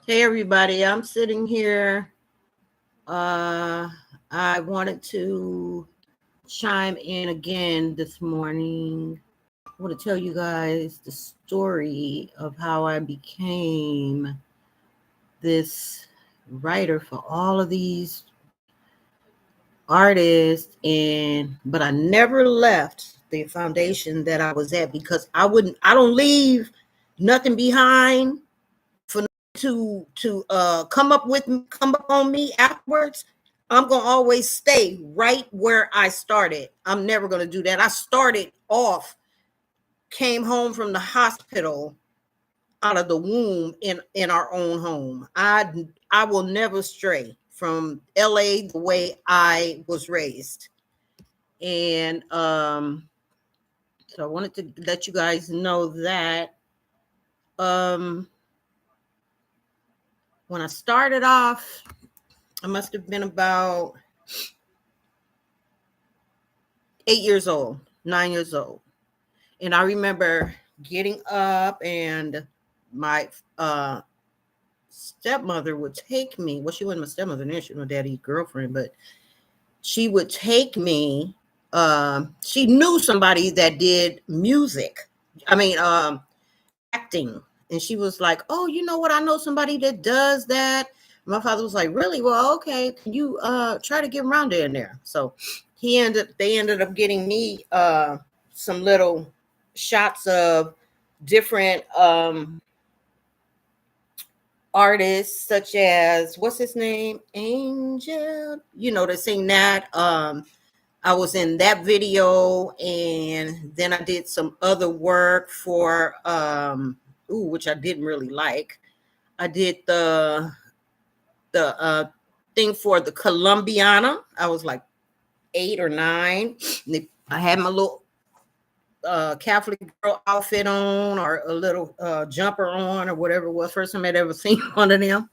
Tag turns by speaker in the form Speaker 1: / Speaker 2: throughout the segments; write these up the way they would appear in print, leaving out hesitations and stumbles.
Speaker 1: Hey everybody, I'm sitting here. Uh, I wanted to chime in again this morning. I want to tell you guys the story of how I became this writer for all of these artists, and but I never left the foundation that I was at because I don't leave nothing behind for to come up on me afterwards. I'm gonna always stay right where I started. I'm never gonna do that. I started off, came home from the hospital out of the womb in our own home. I will never stray from LA the way I was raised. And so I wanted to let you guys know that um when I started off, I must have been about 8 years old, 9 years old. And I remember getting up, and my stepmother would take me. Well, she wasn't my stepmother then, she was my daddy's girlfriend, but she would take me. She knew somebody that did music. I mean, acting. And she was like, "Oh, you know what? I know somebody that does that." My father was like, "Really? Well, okay. Can you try to get around there in there?" So they ended up getting me some little shots of different artists, such as what's his name? Angel, to sing that. I was in that video, and then I did some other work for which I didn't really like. I did the thing for the Colombiana. I was like 8 or 9. I had my little Catholic girl outfit on, or a little jumper on, or whatever it was. First time I'd ever seen one of them,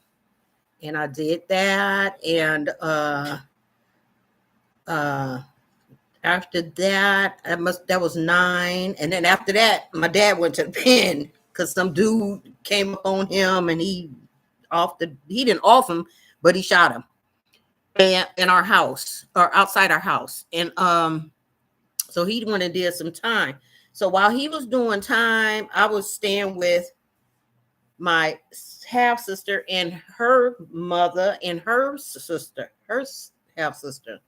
Speaker 1: and I did that. And uh, after that, that was 9, and then after that, my dad went to the pen because some dude came up on him, and he didn't off him, but he shot him in our house, or outside our house. And so he went and did some time. So while he was doing time, I was staying with my half sister and her mother and her half sister.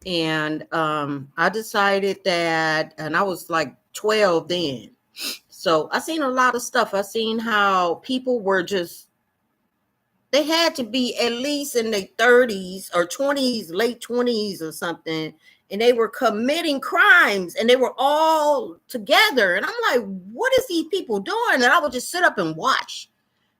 Speaker 1: And I decided that, and I was like 12 then. So I seen a lot of stuff. I seen how people were just, they had to be at least in their 30s or 20s, late 20s or something, and they were committing crimes, and they were all together. And I'm like, what is these people doing? And I would just sit up and watch.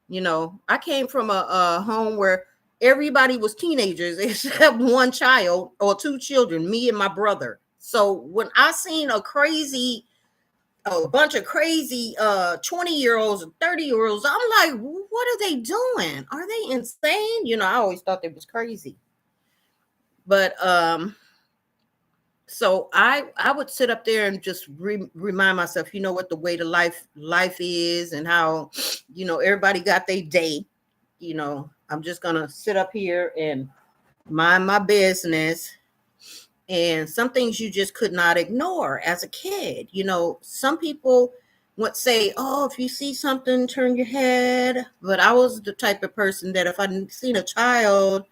Speaker 1: I came from a home where everybody was teenagers except one child or two children, me and my brother. So when I seen a bunch of crazy 20-year-olds and 30-year-olds, I'm like, what are they doing? Are they insane? I always thought they was crazy. But so I would sit up there and just remind myself, what the way to life is, and how everybody got their day. I'm just gonna sit up here and mind my business. And some things you just could not ignore as a kid. Some people would say, "Oh, if you see something, turn your head." But I was the type of person that if I seen a child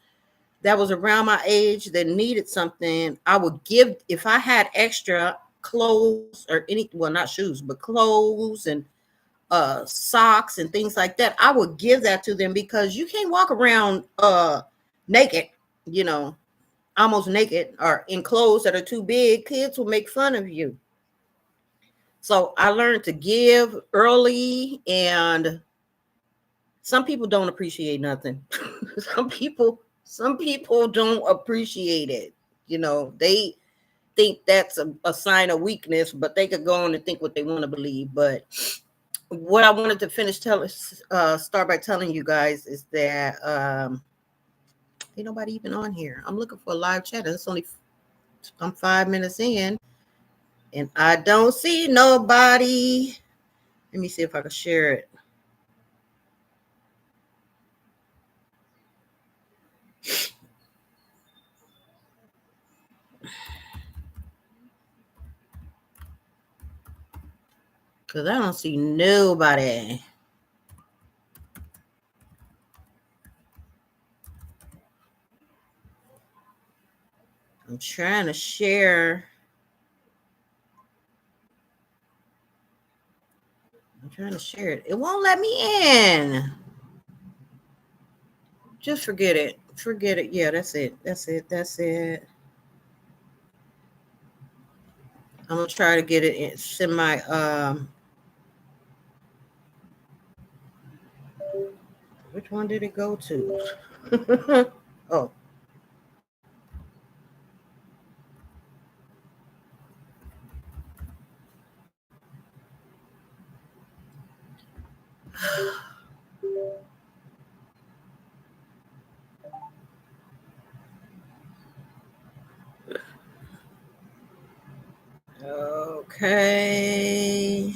Speaker 1: that was around my age that needed something, I would give. If I had extra clothes or well, not shoes, but clothes and socks and things like that, I would give that to them, because you can't walk around naked, you know, almost naked, or in clothes that are too big. Kids will make fun of you. So I learned to give early, and some people don't appreciate nothing. some people don't appreciate it. They think that's a sign of weakness, but they could go on and think what they want to believe. But what I wanted to start by telling you guys is that ain't nobody even on here. I'm looking for a live chat. I'm 5 minutes in, and I don't see nobody. Let me see if I can share it. Cause I don't see nobody. I'm trying to share. I'm trying to share it. It won't let me in. Just forget it. Forget it. Yeah, that's it. That's it. That's it. I'm gonna try to get it in semi. Which one did it go to? Oh, okay.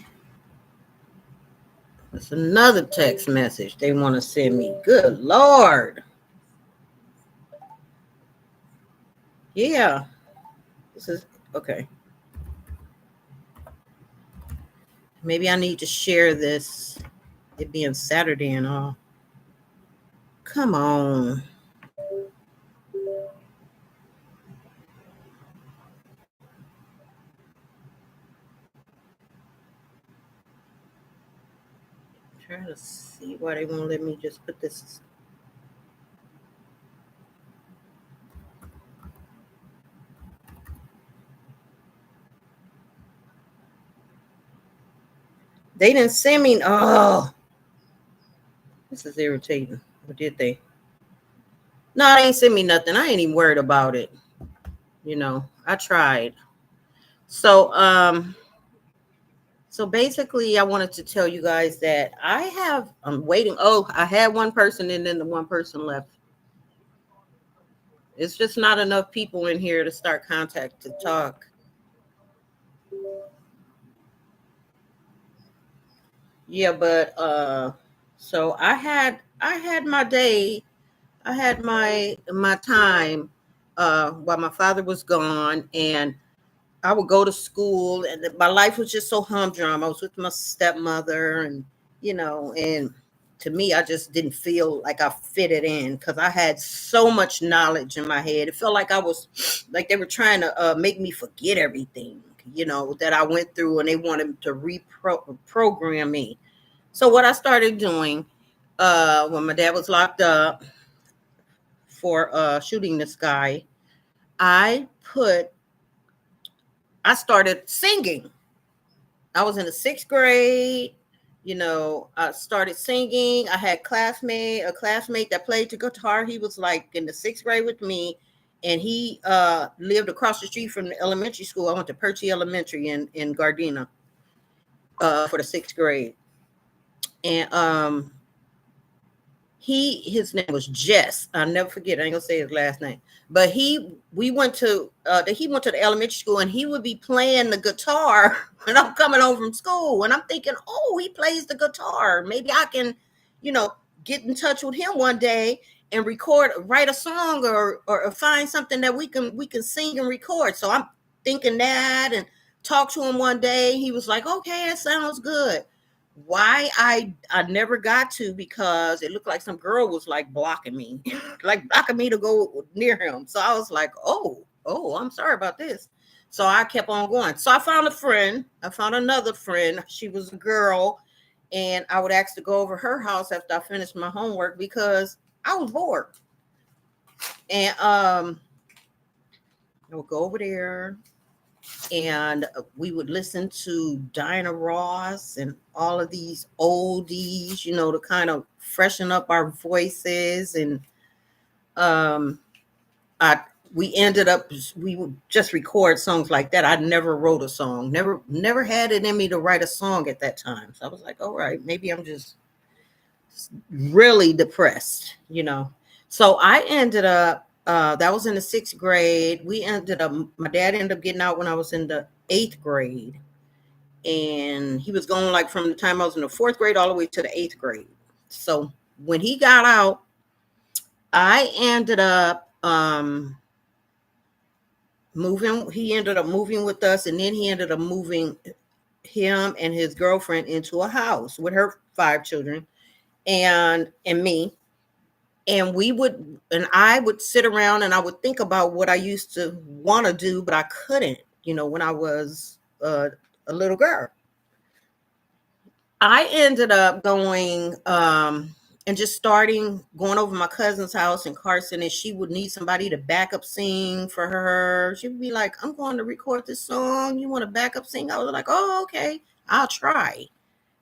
Speaker 1: That's another text message they want to send me. Good Lord. Yeah. This is okay. Maybe I need to share this. It being Saturday and all. Come on. I'm trying to see why they won't let me just put this. They didn't send me. Oh, this is irritating. Or did they? No, they ain't send me nothing. I ain't even worried about it. I tried. So, so basically, I wanted to tell you guys that I'm waiting. Oh, I had one person and then the one person left. It's just not enough people in here to start contact to talk. Yeah, but so I had my day. I had my time while my father was gone, and I would go to school, and my life was just so humdrum. I was with my stepmother, and to me, I just didn't feel like I fitted in because I had so much knowledge in my head. It felt like I was like they were trying to make me forget everything, that I went through, and they wanted to reprogram me. So what I started doing when my dad was locked up for shooting this guy, I put I started singing. I was in the sixth grade. I started singing. I had a classmate that played the guitar. He was like in the sixth grade with me, and he lived across the street from the elementary school. I went to Percy Elementary in Gardena for the sixth grade, and his name was Jess. I'll never forget. I ain't gonna say his last name, but he went to the elementary school, and he would be playing the guitar when I'm coming home from school, and I'm thinking, oh, he plays the guitar. Maybe I can, you know, get in touch with him one day and write a song, or find something that we can sing and record. So I'm thinking that, and talked to him one day. He was like, okay, that sounds good. Why I never got to, because it looked like some girl was like blocking me, like blocking me to go near him. So I was like, oh, I'm sorry about this. So I kept on going. So I found a friend. I found another friend. She was a girl, and I would ask to go over her house after I finished my homework because I was bored. And I would go over there, and we would listen to Diana Ross and all of these oldies, to kind of freshen up our voices. And um, I we would just record songs like that. I never wrote a song, never had it in me to write a song at that time. So I was like, all right, maybe I'm just really depressed. So I ended up, that was in the sixth grade. My dad ended up getting out when I was in the eighth grade. And he was going like from the time I was in the fourth grade all the way to the eighth grade. So when he got out, I ended up moving. He ended up moving with us, and then he ended up moving him and his girlfriend into a house with her 5 children and me. And I would sit around and I would think about what I used to want to do, but I couldn't, when I was a little girl. I ended up going and just starting going over my cousin's house in Carson, and she would need somebody to back up sing for her. She would be like, "I'm going to record this song. You want to back up sing?" I was like, "Oh, okay, I'll try."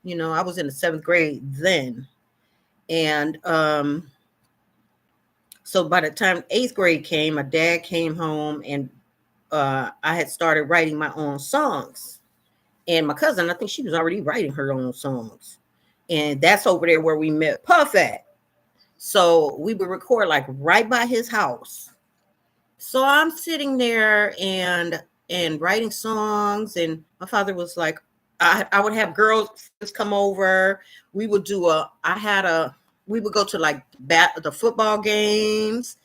Speaker 1: I was in the 7th grade then. And so by the time 8th grade came, my dad came home, and I had started writing my own songs. And my cousin, I think she was already writing her own songs. And that's over there where we met Puff at. So we would record like right by his house. So I'm sitting there and writing songs, and my father was like, I would have girls come over. We would do we would go to like the football games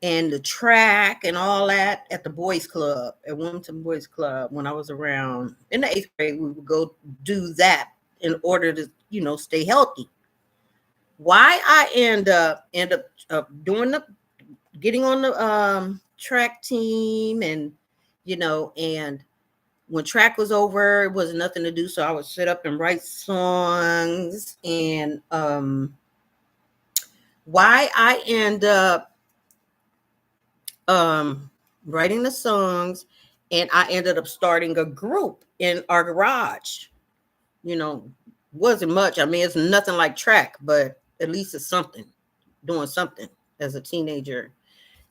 Speaker 1: and the track and all that at the boys club, at Wilmington Boys Club. When I was around in the 8th grade, we would go do that in order to, stay healthy. Why I end up doing the getting on the track team, and and when track was over, it was nothing to do, so I would sit up and write songs. And why I end up writing the songs, and I ended up starting a group in our garage. You know, wasn't much. I mean, it's nothing like track, but at least it's something, doing something as a teenager.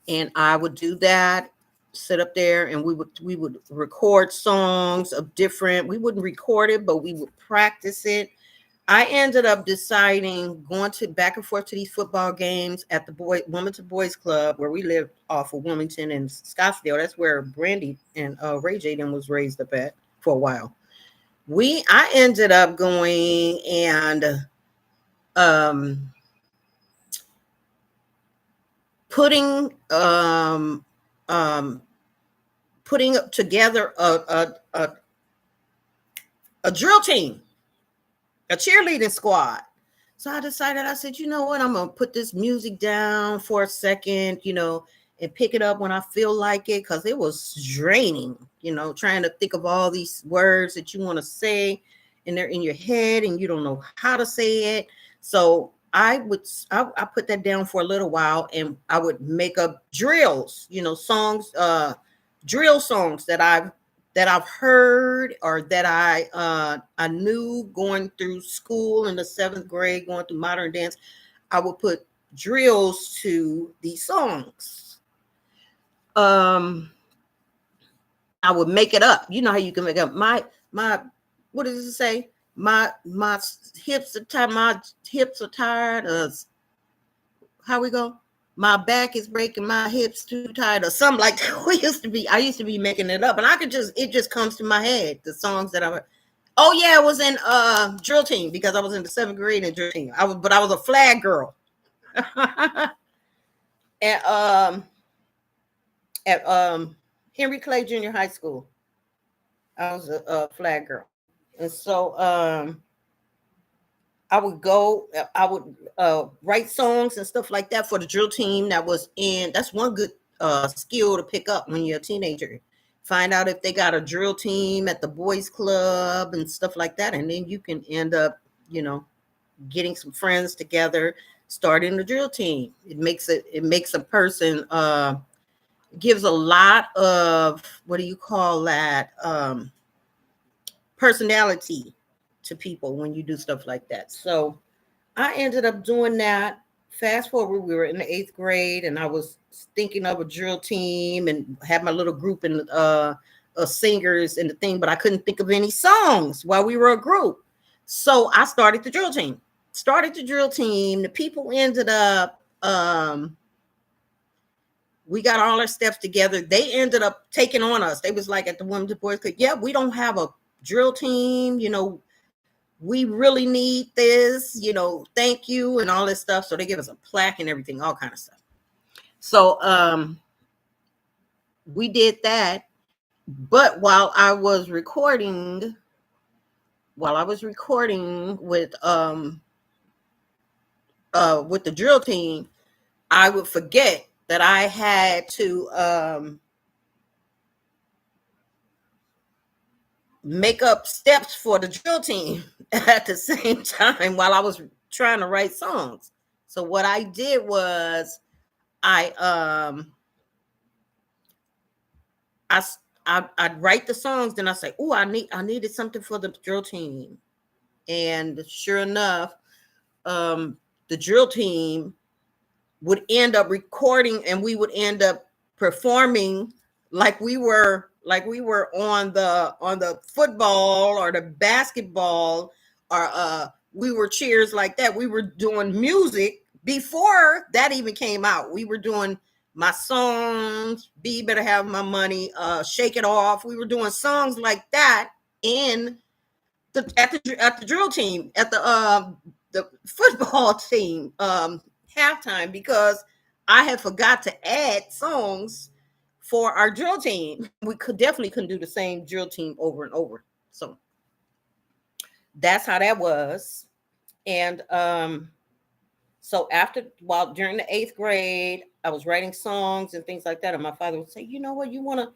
Speaker 1: And I would do that, sit up there, and we would record songs of different. We wouldn't record it, but we would practice it. I ended up deciding going to back and forth to these football games at the Wilmington Boys Club, where we lived off of Wilmington and Scottsdale. That's where Brandy and Ray Jaden was raised up at for a while. I ended up going and um, putting um, putting together a drill team, a cheerleading squad. So I decided, I said, you know what, I'm going to put this music down for a second, and pick it up when I feel like it, because it was draining, trying to think of all these words that you want to say, and they're in your head and you don't know how to say it. So I put that down for a little while, and I would make up drills, songs, drill songs that I've heard, or that I knew going through school in the 7th grade, going through modern dance. I would put drills to these songs. I would make it up. You know how you can make up my what does it say? My hips are tired. My hips are tired. How we go? My back is breaking, my hips too tight, or something like that. I used to be making it up, and it just comes to my head, the songs that I. Oh yeah, I was in drill team, because I was in the 7th grade in drill team. But I was a flag girl. at Henry Clay Junior High School. I was a flag girl. And so I would write songs and stuff like that for the drill team that was in. That's one good skill to pick up when you're a teenager. Find out if they got a drill team at the boys club and stuff like that. And then you can end up, getting some friends together, starting the drill team. It makes a person, gives a lot of, what do you call that? Personality to people when you do stuff like that. So I ended up doing that. Fast forward, we were in the 8th grade, and I was thinking of a drill team and had my little group and singers and the thing, but I couldn't think of any songs while we were a group. So I started the drill team. The people ended up, we got all our steps together. They ended up taking on us. They was like at the Women's Boys Club, yeah, we don't have a drill team, we really need this, thank you, and all this stuff. So they give us a plaque and everything, all kind of stuff. So we did that. But while I was recording with the drill team, I would forget that I had to make up steps for the drill team at the same time while I was trying to write songs. So what I did was I I I'd write the songs, then I say, "Oh, I needed something for the drill team," and sure enough, um, the drill team would end up recording, and we would end up performing like we were on the football or the basketball, or we were cheers like that. We were doing music before that even came out. We were doing my songs, "B Better Have My Money," "Shake It Off." We were doing songs like that in at the drill team, at the football team halftime, because I had forgot to add songs for our drill team. We could definitely couldn't do the same drill team over and over. So that's how that was. And so while during the eighth grade, I was writing songs and things like that. And my father would say, "You know what, you wanna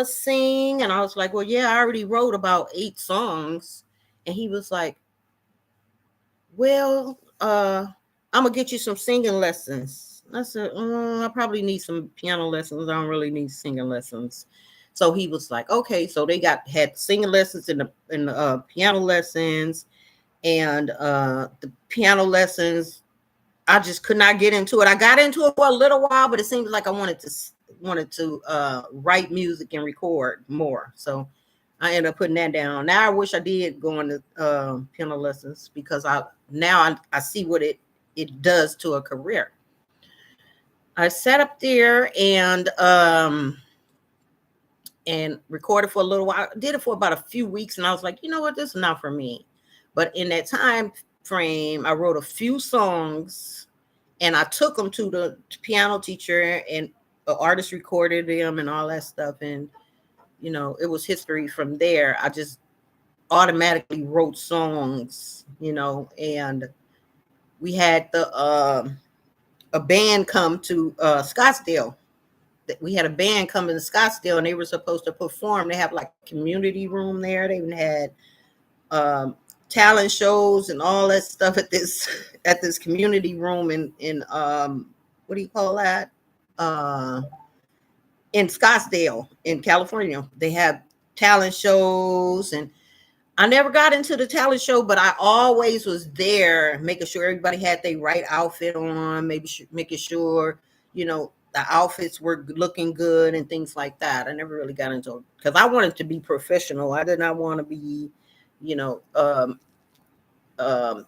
Speaker 1: sing?" And I was like, "Well, yeah, I already wrote about 8 songs." And he was like, "Well, I'm gonna get you some singing lessons." I said, "I probably need some piano lessons. I don't really need singing lessons." So he was like, "Okay." So they had singing lessons and the piano lessons, and the piano lessons, I just could not get into it. I got into it for a little while, but it seemed like I wanted to write music and record more. So I ended up putting that down. Now I wish I did go into piano lessons, because I see what it does to a career. I sat up there and recorded for a little while. I did it for about a few weeks, and I was like, you know what, this is not for me. But in that time frame, I wrote a few songs, and I took them to the piano teacher, and the artist recorded them and all that stuff. And it was history from there. I just automatically wrote songs, and we had a band come to Scottsdale. We had a band come in Scottsdale, and they were supposed to perform. They have like a community room there. They even had um, talent shows and all that stuff at this at this community room in what do you call that? Uh, in Scottsdale, in California. They have talent shows, and I never got into the talent show, but I always was there, making sure everybody had their right outfit on, maybe making sure, the outfits were looking good and things like that. I never really got into it because I wanted to be professional. I did not want to be, you know, um,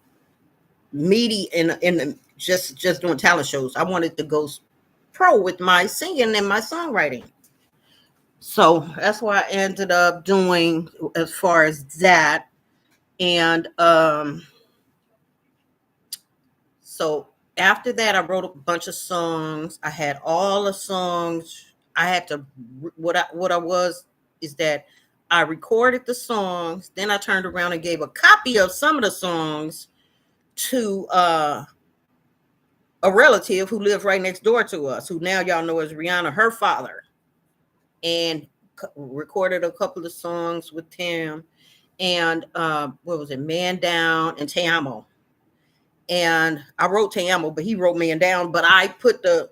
Speaker 1: meaty just doing talent shows. I wanted to go pro with my singing and my songwriting. So that's why I ended up doing as far as that. And so after that, I wrote a bunch of songs. I had all the songs. I had to what I was is that I recorded the songs, then I turned around and gave a copy of some of the songs to a relative who lived right next door to us, who now y'all know as Rihanna, her father, and recorded a couple of songs with him. And what was it, Man Down and Te Amo. And I wrote Te Amo, but he wrote Man Down, but I put the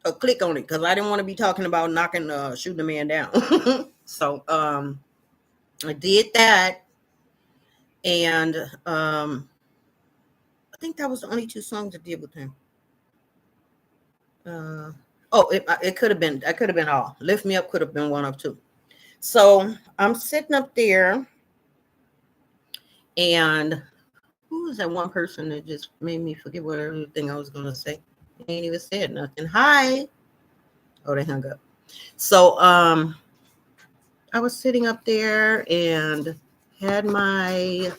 Speaker 1: a click on it because I didn't want to be talking about shooting a man down. So I did that, and I think that was the only 2 songs I did with him. uh it could have been, I could have been all Lift Me Up could have been one of two. So I'm sitting up there, and who was that one person that just made me forget what everything I was gonna say? They ain't even said nothing. Hi. Oh, they hung up. So I was sitting up there and had my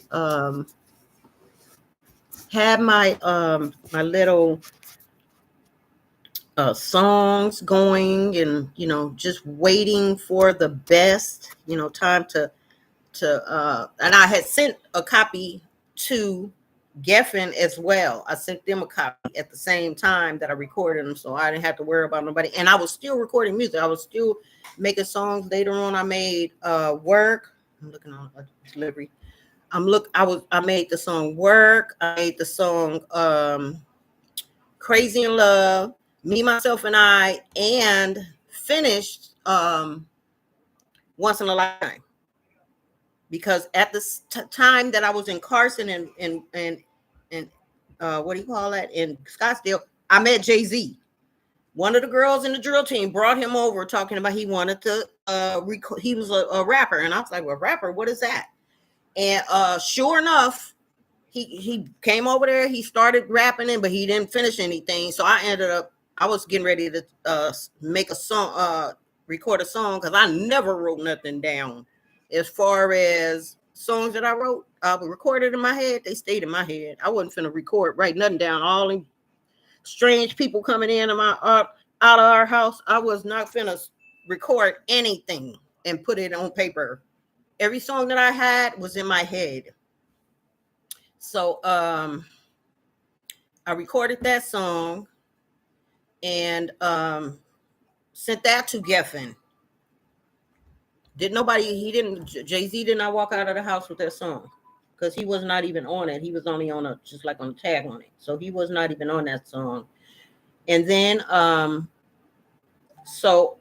Speaker 1: my little songs going, and just waiting for the best, time to and I had sent a copy to Geffen as well. I sent them a copy at the same time that I recorded them, so I didn't have to worry about nobody. And I was still recording music. I was still making songs. Later on, I made Work. I'm looking on a delivery. I made the song Work. I made the song Crazy in Love, Me, Myself, and I, and finished Once in a Lifetime. Because at the time that I was in Carson and what do you call that, in Scottsdale, I met Jay-Z. One of the girls in the drill team brought him over talking about he wanted to he was a rapper, and I was like, well, rapper, what is that? And sure enough, he came over there. He started rapping it, but he didn't finish anything. So I was getting ready to make a song, record a song, because I never wrote nothing down. As far as songs that I wrote, I recorded in my head. They stayed in my head. I wasn't finna write nothing down. All the strange people coming in my out of our house, I was not finna record anything and put it on paper. Every song that I had was in my head. So I recorded that song and sent that to Geffen. Jay-Z did not walk out of the house with that song, because he was not even on it. He was only on just like on a tag on it. So he was not even on that song. And then so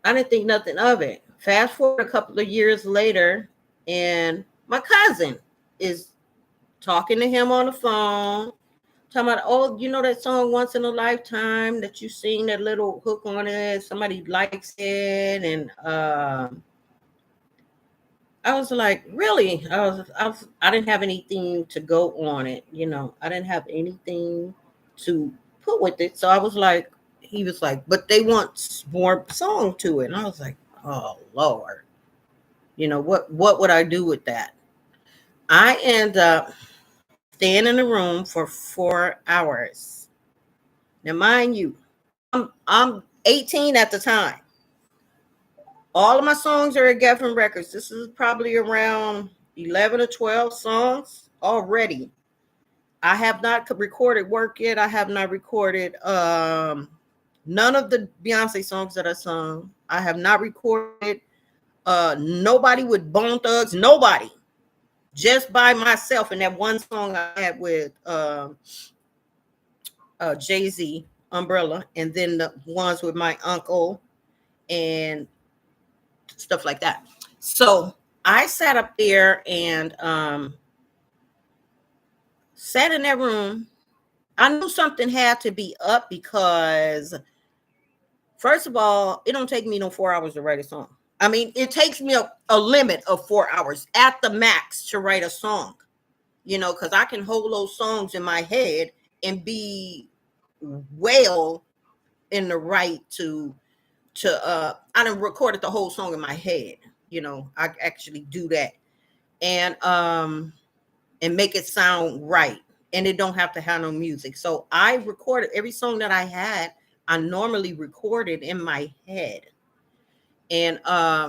Speaker 1: I didn't think nothing of it. Fast forward a couple of years later, and my cousin is talking to him on the phone, talking about, oh, that song Once in a Lifetime that you sing, that little hook on it, somebody likes it. And I was like, really? I didn't have anything to go on it. I didn't have anything to put with it. So I was like, he was like, but they want more song to it. And I was like, oh Lord, what would I do with that? I end up staying in the room for 4 hours. Now, mind you, I'm 18 at the time. All of my songs are at Geffen Records. This is probably around 11 or 12 songs already. I have not recorded Work yet. I have not recorded none of the Beyonce songs that I sung. I have not recorded nobody with Bone Thugs. Nobody. Just by myself. And that one song I had with Jay-Z, Umbrella, and then the ones with my uncle and stuff like that. So I sat up there and sat in that room. I knew something had to be up, because first of all, it don't take me no 4 hours to write a song. I mean, it takes me a limit of 4 hours at the max to write a song, because I can hold those songs in my head and be well in the right to I done recorded the whole song in my head. I actually do that. And make it sound right. And it don't have to have no music. So I recorded every song that I had. I normally recorded in my head. And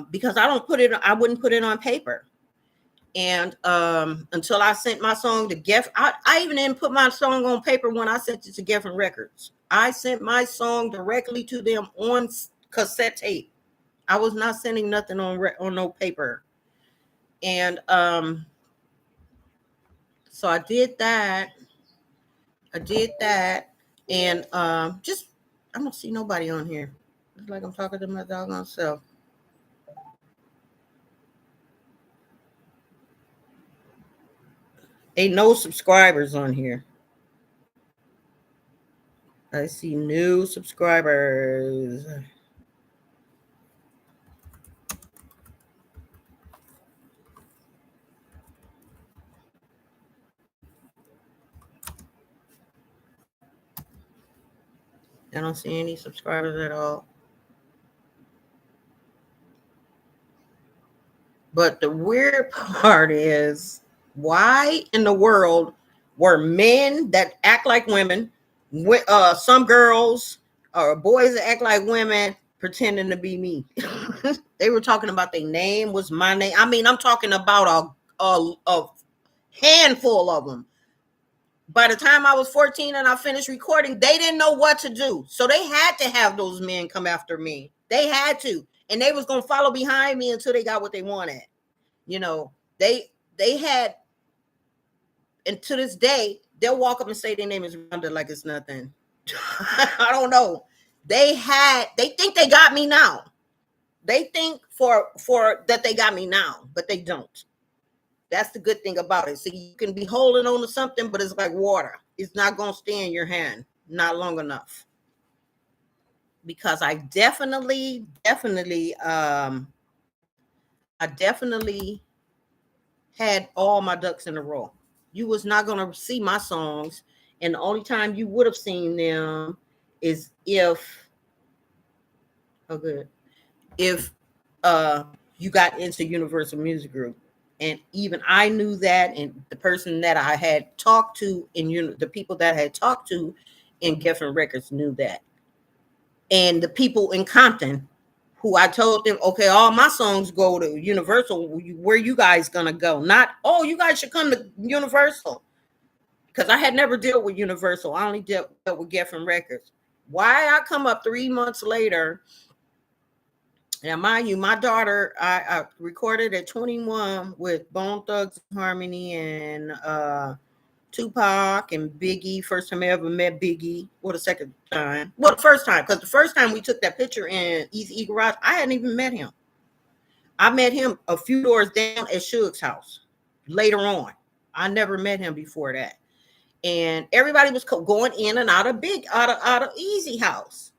Speaker 1: because I wouldn't put it on paper. And until I sent my song to Geffen, I even didn't put my song on paper when I sent it to Geffen Records. I sent my song directly to them on cassette tape. I was not sending nothing on no paper. And so I did that. And just I don't see nobody on here. It's like I'm talking to my doggone self. Ain't no subscribers on here. I see new subscribers. I don't see any subscribers at all. But the weird part is, why in the world were men that act like women, some girls or boys that act like women pretending to be me. They were talking about their name was my name. I mean, I'm talking about a handful of them. By the time I was 14 and I finished recording, they didn't know what to do. So they had to have those men come after me. They had to. And they was going to follow behind me until they got what they wanted. You know, they had, and to this day, they'll walk up and say their name is Rhonda like it's nothing. I don't know. They think they got me now. They think for that they got me now, but they don't. That's the good thing about it. So you can be holding on to something, but it's like water. It's not going to stay in your hand, not long enough. Because I definitely had all my ducks in a row. You was not going to see my songs, and the only time you would have seen them is oh good, if you got into Universal Music Group. And even I knew that, and the person that I had talked to, and the people that I had talked to in Geffen Records knew that. And the people in Compton, who I told them, okay, all my songs go to Universal. Where you guys gonna go? Not, oh, you guys should come to Universal, because I had never dealt with Universal. I only dealt with Geffen Records. Why I come up 3 months later? Now, mind you, my daughter, I recorded at 21 with Bone Thugs Harmony and Tupac and Biggie. First time I ever met Biggie. Well, the second time. Well, the first time, because the first time we took that picture in Easy E Garage, I hadn't even met him. I met him a few doors down at Suge's house later on. I never met him before that. And everybody was going in and out of out of Easy house.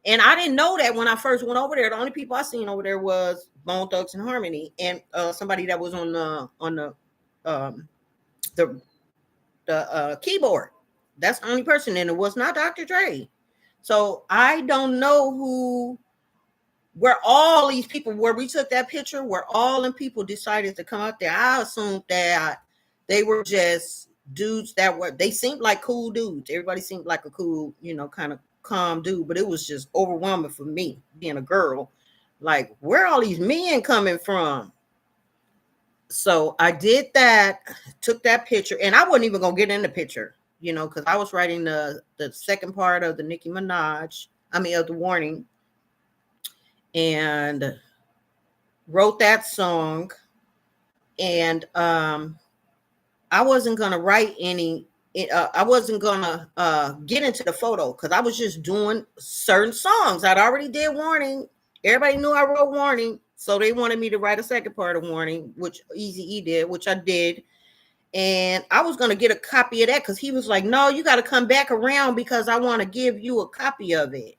Speaker 1: And I didn't know that when I first went over there. The only people I seen over there was Bone Thugs and Harmony and somebody that was on um, the keyboard. That's the only person, and it was not Dr. Dre. So I don't know where all these people, where we took that picture, where all them people decided to come out there. I assumed that they were just dudes they seemed like cool dudes. Everybody seemed like a cool, kind of calm dude, but it was just overwhelming for me being a girl. Like, where are all these men coming from? So I did that, took that picture, and I wasn't even gonna get in the picture, because I was writing the second part of the Nicki Minaj, of the Warning, and wrote that song. And I wasn't gonna write any. I wasn't gonna get into the photo because I was just doing certain songs. I'd already did Warning. Everybody knew I wrote Warning, so they wanted me to write a second part of Warning, which Easy E did, which I did. And I was going to get a copy of that because he was like, no, you got to come back around because I want to give you a copy of it.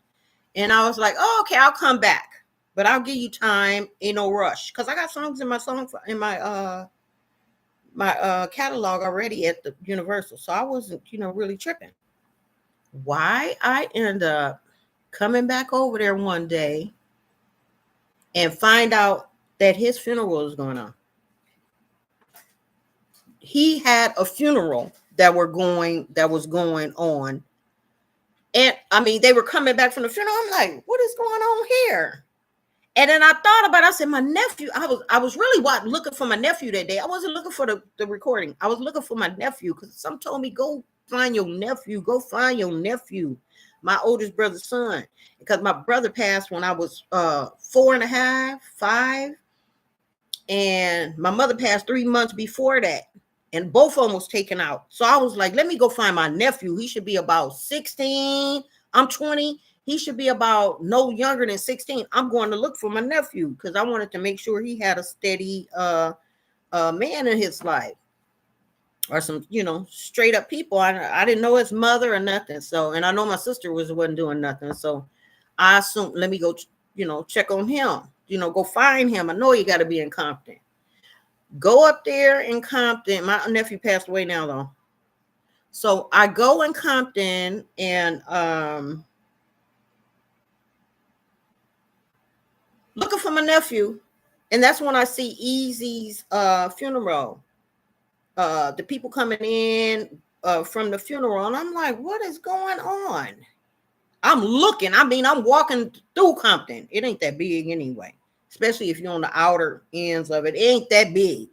Speaker 1: And I was like, oh, okay, I'll come back, but I'll give you time. Ain't no rush, because I got songs in my catalog already at the Universal, so I wasn't really tripping. Why I end up coming back over there one day and find out that his funeral was going on. He had a funeral that was going on. And they were coming back from the funeral. I'm like, what is going on here? And then I thought about it. I said, my nephew, I was really looking for my nephew that day. I wasn't looking for the recording. I was looking for my nephew because some told me, go find your nephew. Go find your nephew, my oldest brother's son. Because my brother passed when I was 4.5, 5. And my mother passed 3 months before that. And both of them was taken out. So I was like, let me go find my nephew. He should be about 16. I'm 20. He should be about no younger than 16. I'm going to look for my nephew because I wanted to make sure he had a steady man in his life, or some, straight up people. I didn't know his mother or nothing. So, and I know my sister wasn't doing nothing. So I assumed, let me go, check on him, go find him. I know he got to be in Compton. Go up there in Compton. My nephew passed away now, though. So I go in Compton and looking for my nephew. And that's when I see Easy's funeral. The people coming in from the funeral. And I'm like, what is going on? I'm looking. I mean, I'm walking through Compton. It ain't that big anyway, especially if you're on the outer ends of it. It ain't that big.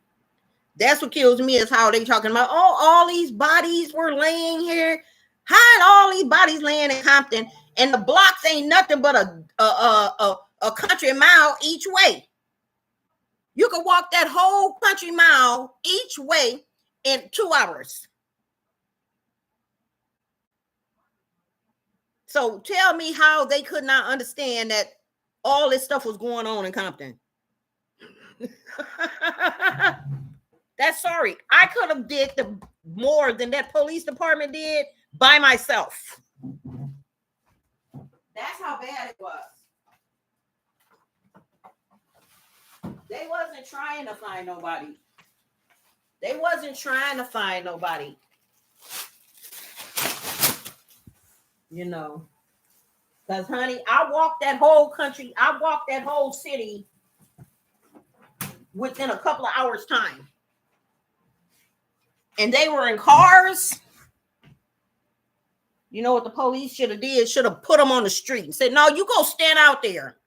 Speaker 1: That's what kills me is how they talking about, oh, all these bodies were laying here. How all these bodies laying in Compton, and the blocks ain't nothing but a country mile each way. You can walk that whole country mile each way in 2 hours. So tell me how they could not understand that all this stuff was going on in Compton. That's sorry. I could have did the more than that police department did by myself. That's how bad it was. They wasn't trying to find nobody. They wasn't trying to find nobody. You know. Because, honey, I walked that whole country. I walked that whole city within a couple of hours' time. And they were in cars. You know what the police should have did? Should have put them on the street and said, no, you go stand out there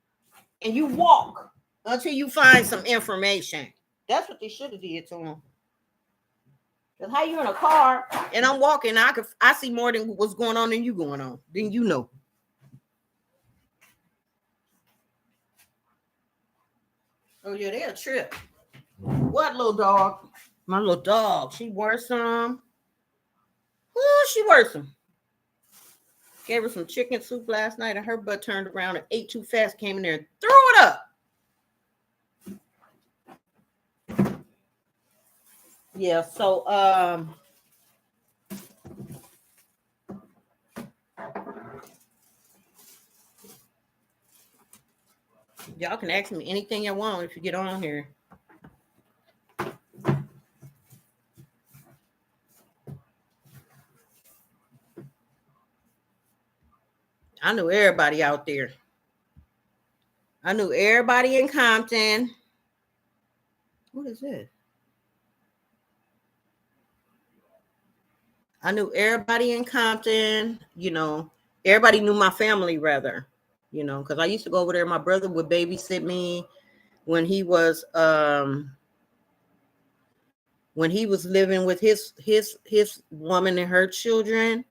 Speaker 1: and you walk until you find some information. That's what they should have did to them. Because how you in a car and I'm walking, I see more than what's going on than you going on, than you know. Oh, yeah, they're a trip. What little dog? My little dog. She worth some. Ooh, she worth some. Gave her some chicken soup last night and her butt turned around and ate too fast, came in there and threw it up. Yeah, so y'all can ask me anything you want if you get on here. I knew everybody out there. I knew everybody in Compton. What is this? I knew everybody in Compton. You know, everybody knew my family rather. You know, because I used to go over there. My brother would babysit me when he was living with his woman and her children,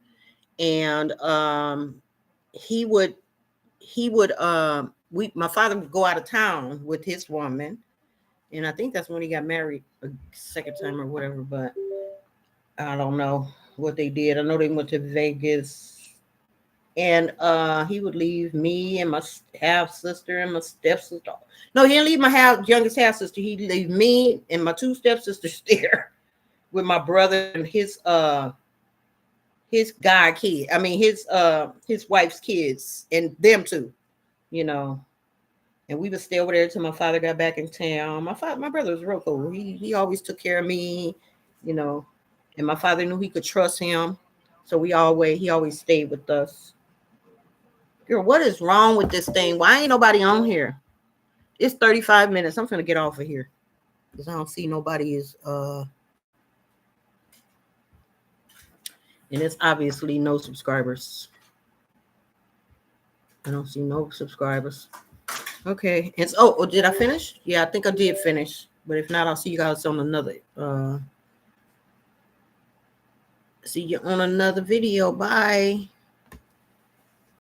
Speaker 1: and my father would go out of town with his woman, and I think that's when he got married a second time or whatever, but I don't know what they did. I know they went to Vegas, and he would leave me and my half sister and my stepsister. No, he didn't leave my youngest half sister. He'd leave me and my two stepsisters there with my brother and his guy kid. I mean his wife's kids and them too, you know. And we would stay over there till my father got back in town. My brother was real cool. He always took care of me, you know. And my father knew he could trust him, so he always stayed with us. Girl, what is wrong with this thing? Why ain't nobody on here? It's 35 minutes. I'm gonna get off of here because I don't see nobody is and it's obviously no subscribers. I don't see no subscribers. Okay. And oh, did I finish? Yeah, I think I did finish. But if not, I'll see you guys on another video. Bye.